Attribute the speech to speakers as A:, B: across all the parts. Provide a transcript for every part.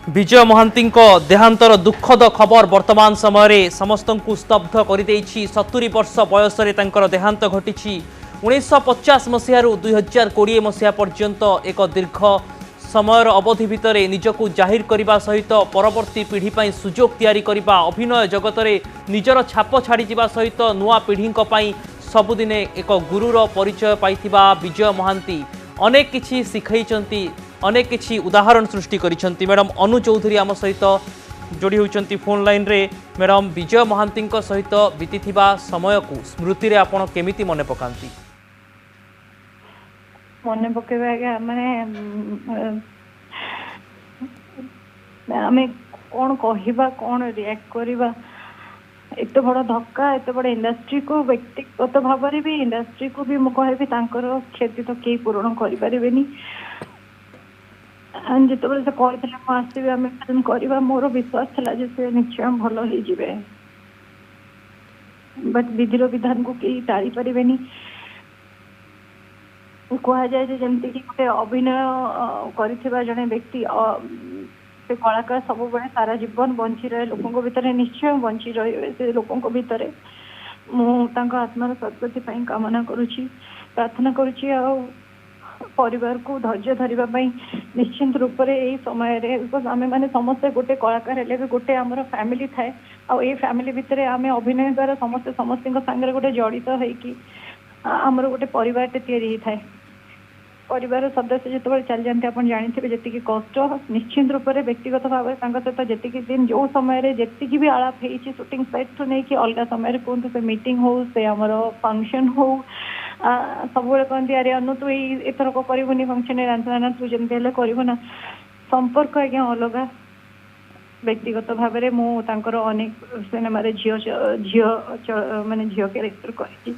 A: विजय महांती देहांतर दुखद खबर वर्तमान समय समस्त को स्तब्ध कर 70 वर्ष बयस देहांत घटी 1950 मसीह 2020 मसीहा पर्यंत एक दीर्घ समय अवधि भितर निजक जाहिर करने सहित परवर्ती पीढ़ी पर सुजोग तैयारी करने अभिनय जगत में निजर छाप छाड़ी सहित नुआ पीढ़ी सबुदिने एक गुरुर परिचय पाई विजय महांती अनेक किछि शिखई अनेक किछि उदाहरण सृष्टि करिसेंती। मैडम अनु चौधरी आम सहित जोड़ी होती फोन लाइन रे। मैडम विजय महांती सहित बीती समय को स्मृति रे आपण केमिति मने पकांती?
B: मने पकेबा आज्ञा माने आमे कौन कहवा कौन रिएक्ट करवा एत बड़ धक्का एत बड़ इंडस्ट्री को व्यक्तिगत भाव में भी इंडस्ट्री को भी मुझे क्षति तो कई पूरण करें जिते से कहते आसबी आम फिल्म करवा मोर विश्वास था से निश्चय भल हो बट विधि विधान को कई टाड़ी पारे कहुए जमती कि गोटे अभिनय कर जड़े व्यक्ति से कलाकार सब बड़े सारा जीवन बंची रहे लोकों भितर निश्चय बंची रहे से लोकों भितर मुझे आत्मार सद्गति कामना करुच्ची प्रार्थना करुच्ची परिवार को धैर्य धरने निश्चिंत रूप से यही समय बिकज आम मैंने समस्ते गोटे कलाकार हेल्ले भी गोटे आमर फैमिली थाए आई फैमिली भितर आम अभिनय द्वारा समस्ते समस्त सागर गोटे जड़ित होमर गोटे परिवार तैयारी थाए परिवार सदस्य जो चली जाते आप जानते जी कष्ट निश्चिंत रूप से व्यक्तिगत भाव सहित जी दिन जो समय जी भी आलाप हो शूटिंग सेट नहीं कि अलग समय कहतु से मीटिंग हो से आमर फंक्शन हो सब कहती अरे अनु तू एथरक करनी फंक्शन रांधना तू जमी करना संपर्क आज्ञा अलग व्यक्तिगत भाव में मुझे अनेक सिनेमा झील झील माने झील कैरेक्टर कर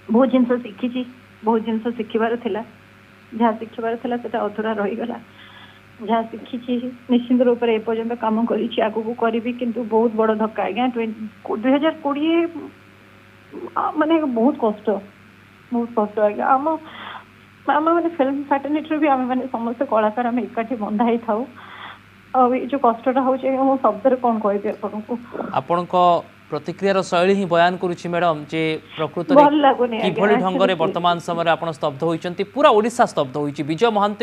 B: बहुत जिन शिखी बहुत जिन शिखबार था जहाँ शिखबार था अधूरा रहीगला जहाँ शिखी निश्चिंत रूप से एपर्यंत कम करी किंतु बहुत बड़ धक्का आज्ञा 2020 माने बहुत कष्ट आज्ञा आम मैंने फिल्म फैटर्निटी भी आम मैंने समस्त कलाकार आम एकाठी बंधा ही था जो कष्टा हो शब्द कौन कह
A: आपको प्रतिक्रियार शैली ही बयान करुच्ची मैडम जे प्रकृत किभली ढंग से वर्तमान समय आप स्तब्ध होती पूरा ओडिशा स्तब्ध होती विजय महांती